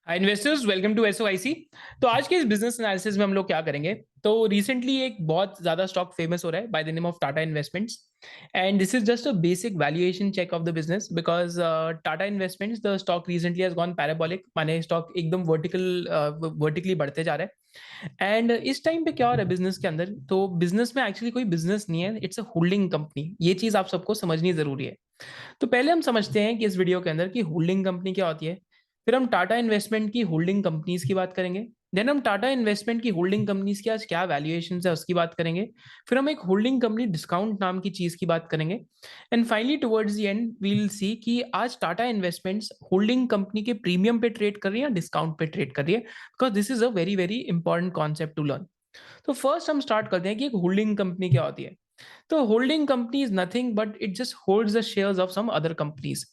Hi investors, welcome to SOIC. तो आज के इस बिजनेस एनालिसिस में हम लोग क्या करेंगे। तो रिसेंटली एक बहुत ज्यादा स्टॉक फेमस हो रहा है by the name of Tata Investments. And this is just a basic valuation check of the business because Tata Investments the stock recently has gone parabolic, माने स्टॉक एकदम वर्टिकली बढ़ते जा रहा है। एंड इस टाइम पे क्या हो रहा है बिजनेस के अंदर, तो बिजनेस में एक्चुअली कोई बिजनेस नहीं है, इट्स अ होल्डिंग कंपनी। ये चीज आप सबको समझनी जरूरी है। तो पहले हम समझते हैं कि इस वीडियो के अंदर कि होल्डिंग कंपनी क्या होती है। फिर हम टाटा इन्वेस्टमेंट की होल्डिंग कंपनीज की बात करेंगे। देन हम टाटा इन्वेस्टमेंट की होल्डिंग कंपनीज की आज क्या वैल्यूएशन है उसकी बात करेंगे। फिर हम एक होल्डिंग कंपनी डिस्काउंट नाम की चीज की बात करेंगे। And finally towards the end we will see कि आज टाटा इन्वेस्टमेंट्स होल्डिंग कंपनी के प्रीमियम पे ट्रेड कर रही है या डिस्काउंट पे ट्रेड कर रही है, because this is a very very important concept to learn. तो फर्स्ट हम स्टार्ट करते हैं कि एक होल्डिंग कंपनी क्या होती है। तो holding company is nothing but it just holds the shares of some other companies.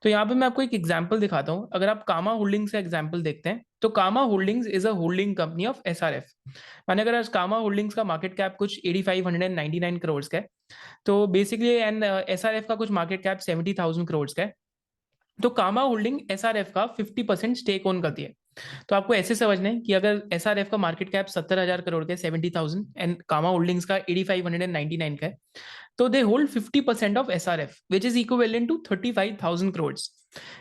तो यहाँ पे मैं आपको एक एग्जांपल दिखाता हूँ। अगर आप कामा होल्डिंग्स का एग्जांपल देखते हैं तो Kama holdings is a holding company of SRF. माने अगर आज कामा होल्डिंग्स का मार्केट कैप कुछ 8599 करोड़ का है, तो बेसिकली एंड एसआरएफ का कुछ मार्केट कैप 70,000 करोड़ का है। तो कामा होल्डिंग एसआरएफ का 50% स्टेक ओन करती है। तो आपको ऐसे समझना है कि अगर एसआरएफ का मार्केट कैप 70,000 करोड़ का है, 70,000, एंड कामा होल्डिंग्स का 8599 का है, so they hold 50% of SRF, which is equivalent to 35,000 crores.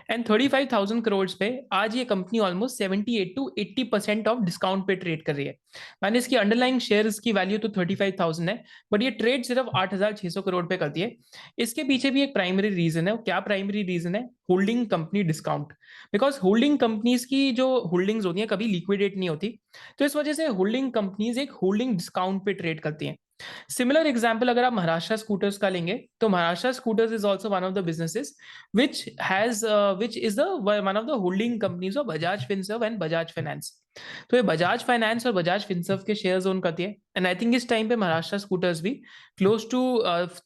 And 35,000 crores पे आज ये company almost 78 to 80% of discount पे ट्रेड कर रही है। माने इसकी अंडरलाइंग शेयर्स की वैल्यू तो 35,000 है, बट ये ट्रेड सिर्फ 8,600 करोड़ पे करती है। इसके पीछे भी एक प्राइमरी रीजन है। क्या प्राइमरी रीजन है? Holding company discount. Because holding companies की जो होल्डिंग्स होती है कभी लिक्विडेट नहीं होती, तो इस वजह से होल्डिंग कंपनीज एक होल्डिंग डिस्काउंट पे ट्रेड करती हैं। सिमिलर एग्जाम्पल अगर आप महाराष्ट्र स्कूटर्स का लेंगे तो Maharashtra scooters is also one of the businesses which is the one of the holding companies of Bajaj Finserv and Bajaj finance. तो ये बजाज फाइनेंस और बजाज फिनसर्व के शेयर्स ओन करती है। एंड आई थिंक इस टाइम पे महाराष्ट्र स्कूटर्स भी क्लोज टू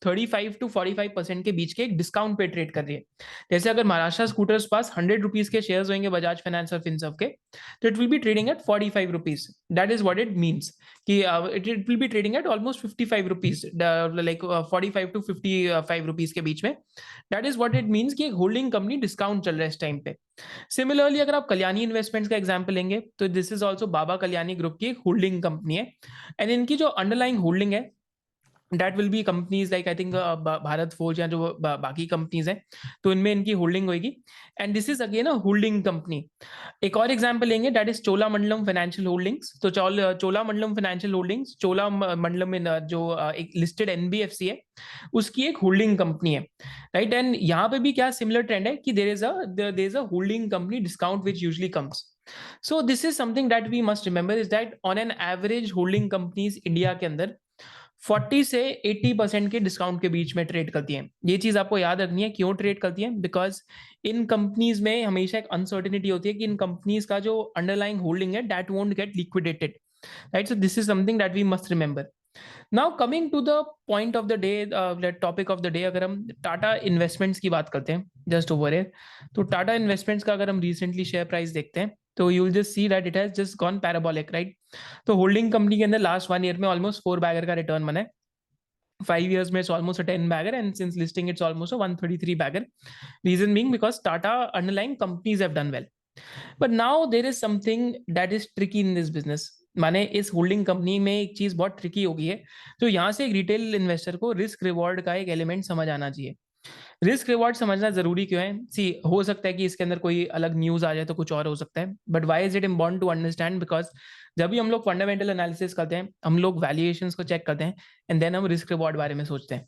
35 to 45% के बीच के एक डिस्काउंट पे ट्रेड कर रही है। जैसे अगर महाराष्ट्र स्कूटर्स पास 100 रुपीज के शेयर्स होंगे बजाज फाइनेंस और फिनसर्व के, तो it will be trading at 45 rupees. That is what it means कि it will be trading at almost 55 rupees, like 45 to 55 rupees के बीच में। That is what it means कि एक होल्डिंग कंपनी डिस्काउंट चल रहा है इस टाइम पे। सिमिलरली अगर आप कल्याणी इन्वेस्टमेंट्स का एग्जांपल लेंगे तो this is also Baba Kalyani group की एक होल्डिंग कंपनी है। एंड इनकी जो अंडरलाइंग होल्डिंग है that will be companies like I think Bharat forge या जो बाकी कंपनीज हैं, तो इनमें इनकी होल्डिंग होगी। And this is again a holding company. एक और एग्जांपल लेंगे that is Cholamandalam financial holdings. तो चोलामंडलम फाइनेंशियल होल्डिंग्स, चोलामंडलम में जो एक लिस्टेड एनबीएफसी है, उसकी एक होल्डिंग कंपनी है, राइट। एंड यहाँ पे भी क्या सिमिलर ट्रेंड है कि there is a holding company discount which usually comes. So this is something that we must remember is that on an average holding companies India के अंदर 40 से 80% के डिस्काउंट के बीच में ट्रेड करती हैं। ये चीज आपको याद रखनी है क्यों ट्रेड करती हैं, बिकॉज इन कंपनीज में हमेशा एक अनसर्टेनिटी होती है कि इन कंपनीज का जो अंडरलाइंग होल्डिंग है that won't get liquidated, right. So this is something that we must remember. Now coming to the point of the day, topic of the day, अगर हम टाटा इन्वेस्टमेंट्स की बात करते हैं जस्ट ओवर है, तो टाटा इन्वेस्टमेंट्स का अगर हम रिसेंटली शेयर प्राइस देखते हैं तो you will just see that it has just gone parabolic, right. तो होल्डिंग कंपनी के अंदर लास्ट 1 ईयर में ऑलमोस्ट 4 बैगर का रिटर्न बना है। 5 years में it's almost a 10 bagger, and since listing it's almost a 133 bagger. Reason being because Tata underlying companies have done well. But now there is something that is tricky in this business. माने इस holding company में एक चीज बहुत tricky हो गई है। तो यहाँ से एक रिटेल इन्वेस्टर को रिस्क रिवॉर्ड का एक एलिमेंट समझ आना चाहिए। रिस्क रिवॉर्ड समझना जरूरी क्यों है? सी, हो सकता है कि इसके अंदर कोई अलग न्यूज आ जाए तो कुछ और हो सकता है, but why is it important to understand? Because जब भी हम लोग फंडामेंटल एनालिसिस करते हैं, हम लोग वैल्यूएशंस को चेक करते हैं एंड देन हम रिस्क रिवॉर्ड बारे में सोचते हैं।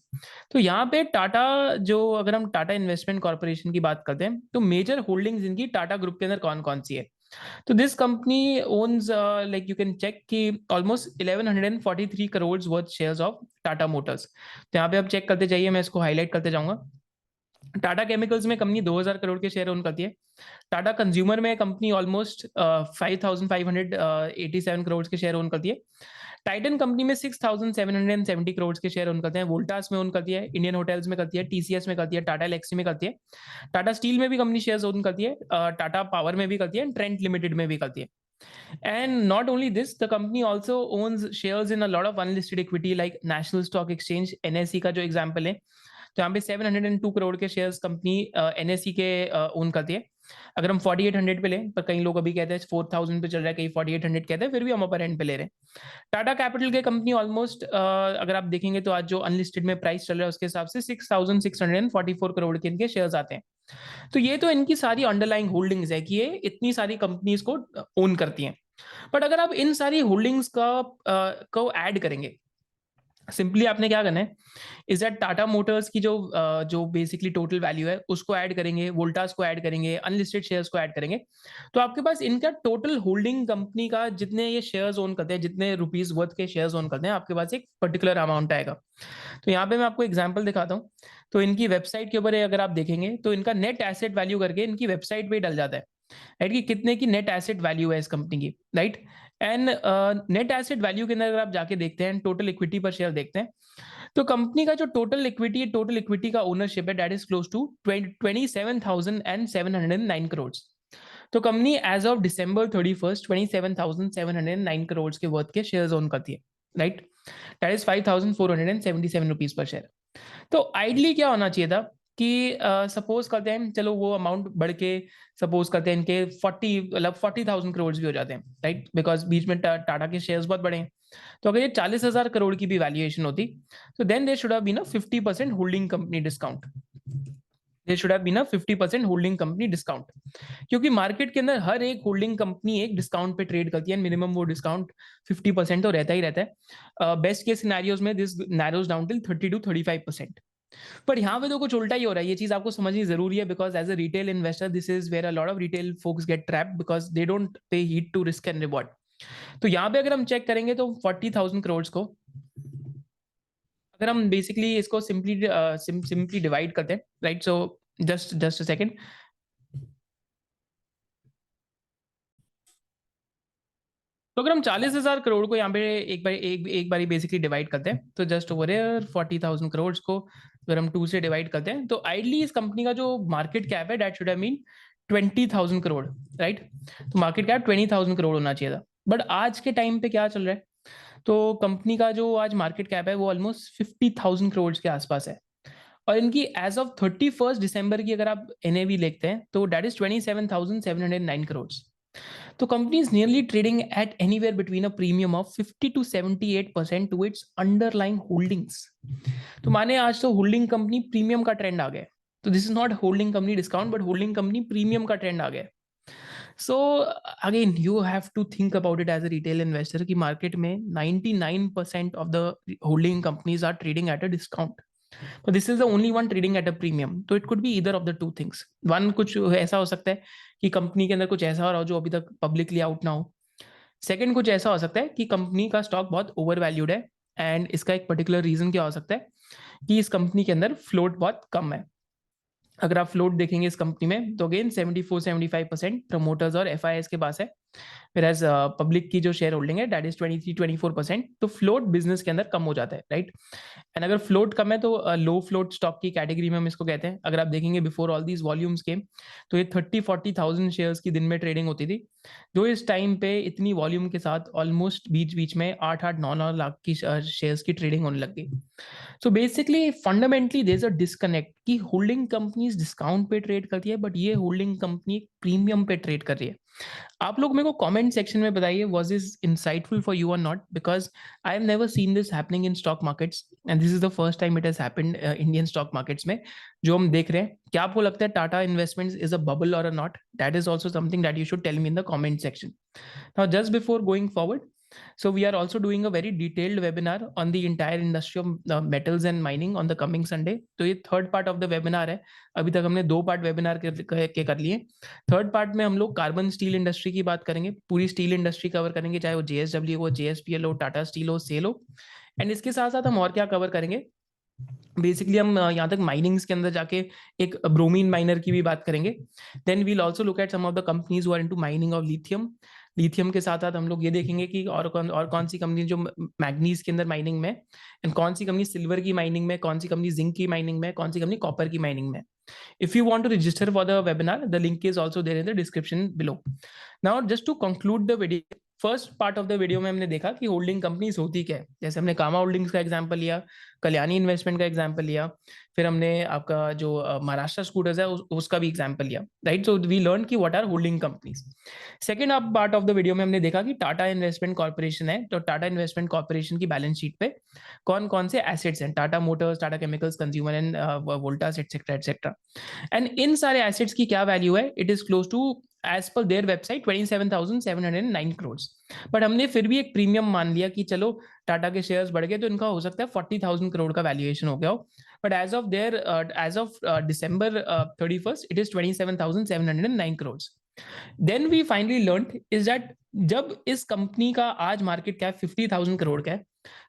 तो यहाँ पे टाटा, जो अगर हम टाटा इन्वेस्टमेंट कॉर्पोरेशन की बात करते हैं तो मेजर होल्डिंग्स इनकी टाटा ग्रुप के अंदर कौन कौन सी है। तो this company owns, like you can check कि almost 1143 crore worth shares of Tata motors. तो यहाँ पे आप चेक करते जाइए, मैं इसको हाईलाइट करते जाऊंगा। टाटा केमिकल्स में कंपनी 2,000 करोड़ के शेयर ओन करती है। टाटा कंज्यूमर में कंपनी ऑलमोस्ट 5,587 करोड़ के शेयर ओन करती है। टाइटन कंपनी में 6,770 करोड़ के शेयर ओन करते हैं। वोल्टास में ओन करती है, इंडियन होटल्स में करती है, टीसीएस में करती है, टाटा एलेक्सी में करती है। टाटा स्टील में भी कंपनी शेयर ओन करती है, टाटा पावर में भी करती है, ट्रेंट लिमिटेड में भी करती है। And not only this, the company also owns shares in a lot of unlisted equity like National Stock Exchange, NSE का जो एग्जाम्पल है। तो यहाँ पे 702 करोड़ के शेयर्स कंपनी NSE के ओन करती है। अगर हम 4800 पे लें, पर कई लोग अभी कहते हैं 4000 पे चल रहा है, कहीं 4800 कहते हैं, फिर भी हम अपर एंड पे ले रहे हैं। टाटा कैपिटल के कंपनी ऑलमोस्ट अगर आप देखेंगे तो आज जो अनलिस्टेड में प्राइस चल रहा है उसके हिसाब से 6644 करोड़ के इनके शेयर्स आते हैं। तो ये तो इनकी सारी अंडरलाइंग होल्डिंग्स है कि ये इतनी सारी कंपनीज को ओन करती हैं। बट अगर आप इन सारी होल्डिंग्स को ऐड करेंगे, सिंपली आपने क्या करना है इज दैट टाटा मोटर्स की जो बेसिकली टोटल वैल्यू है उसको ऐड करेंगे, वोल्टास को ऐड करेंगे, अनलिस्टेड शेयर्स को ऐड करेंगे, तो आपके पास इनका टोटल होल्डिंग कंपनी का जितने ये शेयर्स ओन करते हैं, जितने रुपीज वर्थ के शेयर्स ओन करते हैं, आपके पास एक पर्टिकुलर अमाउंट आएगा। तो यहाँ पे मैं आपको एग्जांपल दिखाता हूँ। तो इनकी वेबसाइट के ऊपर अगर आप देखेंगे तो इनका नेट एसेट वैल्यू करके इनकी वेबसाइट पे डल जाता है, राइट, कि कितने की नेट एसेट वैल्यू है इस कंपनी की, right. And net asset value के अंदर अगर आप जाके देखते हैं, टोटल इक्विटी पर शेयर देखते हैं, तो कंपनी का जो टोटल इक्विटी का ओनरशिप है that is close to 27,709 crore. तो company as of December 31st 27,709 crore के वर्थ के शेयर्स ओन करती है, right. That is 5,477 rupees per share. तो आइडली क्या होना चाहिए था कि सपोज करते हैं, चलो वो अमाउंट बढ़ के सपोज करते हैं इनके 40,000 करोड़ भी हो जाते हैं, राइट, बिकॉज बीच में टाटा के शेयर्स बहुत बड़े हैं। तो अगर ये 40,000 करोड़ की भी वैल्यूएशन होती, तो then they should have been a 50% holding company discount. They should have been a 50% holding company discount, क्योंकि मार्केट के अंदर हर एक होल्डिंग कंपनी एक डिस्काउंट पे ट्रेड करती है, मिनिमम वो डिस्काउंट 50% तो रहता ही रहता है। बेस्ट केस सिनेरियोज में this narrows down till 30 to 35%। पर यहाँ पे तो कुछ उल्टा ही हो रहा है, ये चीज आपको समझनी जरूरी है, because as a retail investor this is where a lot of retail folks get trapped because they don't pay heed to risk and reward. तो यहाँ पे अगर हम चेक करेंगे तो 40,000 करोड़ को अगर हम बेसिकली इसको सिंपली डिवाइड करते हैं, right, so just a second. तो अगर हम 40,000 करोड़ को यहाँ पे एक बारी बेसिकली डिवाइड करते हैं, तो जस्ट ओवर हियर 40,000 करोड़ को अगर हम 2 से डिवाइड करते हैं, तो आइडली इस कंपनी का जो मार्केट कैप है that should have mean 20,000 crore, right. तो मार्केट कैप 20,000 करोड़ होना चाहिए था। बट आज के टाइम पे क्या चल रहा है, तो कंपनी का जो आज मार्केट कैप है वो ऑलमोस्ट 50,000 करोड़ के आसपास है। और इनकी एज ऑफ 31 दिसंबर की अगर आप NAV देखते हैं तो दैट इज 27,709 करोड़। तो company is nearly trading at anywhere between a premium of 50 to 78% to its underlying holdings. तो माने आज तो होल्डिंग कंपनी प्रीमियम का ट्रेंड आ गया, तो this is not holding company discount but holding company premium का ट्रेंड आ गया। So again you have to think about it as a retail investor कि मार्केट में 99% of the holding companies are trading at a discount, but this is the only one trading at a premium, तो it could be either of the two things। one, कुछ ऐसा हो सकता है कि company के अंदर कुछ ऐसा हो रहा हो जो अभी तक पब्लिकली आउट ना हो। सेकंड, कुछ ऐसा हो सकता है कि कंपनी का स्टॉक बहुत ओवर वैल्यूड है, एंड इसका एक पर्टिकुलर रीजन क्या हो सकता है कि इस कंपनी के अंदर फ्लोट बहुत कम है। अगर आप फ्लोट देखेंगे इस कंपनी में तो अगेन 74-75% प्रमोटर्स और FIS के पास है, whereas पब्लिक की जो शेयर होल्डिंग है दैट इज 23-24%। तो फ्लोट बिजनेस के अंदर कम हो जाता है, राइट। एंड अगर फ्लोट कम है तो लो फ्लोट स्टॉक की कैटेगरी में हम इसको कहते हैं। अगर आप देखेंगे बिफोर ऑल दीज वॉल्यूम्स केम, तो ये 30-40,000 शेयर्स की दिन में ट्रेडिंग होती थी, जो इस टाइम पे इतनी वॉल्यूम के साथ ऑलमोस्ट बीच बीच में 8-9 लाख की शेयर्स की ट्रेडिंग होने लग गई। So basically fundamentally there is a disconnect कि होल्डिंग कंपनीज डिस्काउंट पे ट्रेड करती है, बट ये होल्डिंग कंपनी प्रीमियम पे ट्रेड कर रही है। आप लोग मेरे को कमेंट सेक्शन में बताइए was this insightful for you और not, because I have never seen this happening in stock markets and this is the first time it has happened Indian stock markets में जो हम देख रहे हैं। क्या आपको लगता है Tata investments is a bubble or not? That is also something that you should tell me in the comment section. Now just before going forward, so we are also doing a very detailed webinar on the entire industry of metals and mining on the coming Sunday। तो ये third part of the webinar है। अभी तक हमने 2 part webinar के कर लिए। Third part में हम लोग कार्बन स्टील इंडस्ट्री की बात करेंगे, पूरी स्टील इंडस्ट्री कवर करेंगे, चाहे वो JSW हो, JSPL हो, टाटा स्टील हो, सेल हो। एंड इसके साथ साथ हम और क्या कवर करेंगे, बेसिकली हम यहाँ तक माइनिंग्स के अंदर जाके एक ब्रोमीन माइनर की भी बात करेंगे। Then we'll also look at some of the companies who are into mining of lithium. Lithium के साथ साथ हम लोग ये देखेंगे कि और कौन सी कंपनी जो मैग्नीज के अंदर माइनिंग में, एंड कौन सी कंपनी सिल्वर की माइनिंग में, कौन सी कंपनी जिंक की माइनिंग में, कौन सी कंपनी कॉपर की माइनिंग में। If you want to register for the webinar, the link is also there in the description below. Now, just to conclude the video, first part of the video में हमने देखा कि holding companies होती क्या है, जैसे हमने कामा होल्डिंग्स का एग्जांपल लिया, कल्याणी इन्वेस्टमेंट का एग्जांपल लिया, फिर हमने आपका जो महाराष्ट्र स्कूटर्स है उसका भी एग्जांपल लिया, राइट। सो वी लर्न कि what are holding companies. Second आप पार्ट ऑफ द वीडियो में हमने देखा कि टाटा इन्वेस्टमेंट कॉर्पोरेशन है, तो टाटा इन्वेस्टमेंट कॉर्पोरेशन की बैलेंस शीट पे कौन कौन से एसेट्स हैं, Tata Motors, Tata Chemicals, consumer and Voltas etcetera etcetera. And इन सारे एसेट्स की क्या वैल्यू है, it is close to as per their website 27,709 crore. But हमने फिर भी एक प्रीमियम मान लिया कि चलो टाटा के शेयर्स बढ़ गए तो इनका हो सकता है 40,000 करोड़ का वैल्यूएशन हो गया हो। But as of December 31st it is 27,709 crore. Then we finally learn is that जब इस कंपनी का आज मार्केट कैप 50,000 करोड़ का है,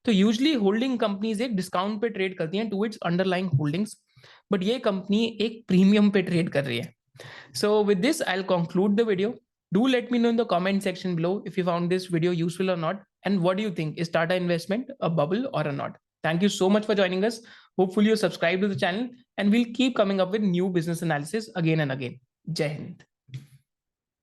तो यूजली होल्डिंग कंपनीज एक डिस्काउंट पे ट्रेड करती हैं to its underlying holdings, but ये कंपनी एक प्रीमियम पे ट्रेड कर रही है। So with this, I'll conclude the video. Do let me know in the comment section below if you found this video useful or not. And what do you think? Is Tata Investment a bubble or a not? Thank you so much for joining us. Hopefully you subscribe to the channel and we'll keep coming up with new business analysis again and again. Jai Hind.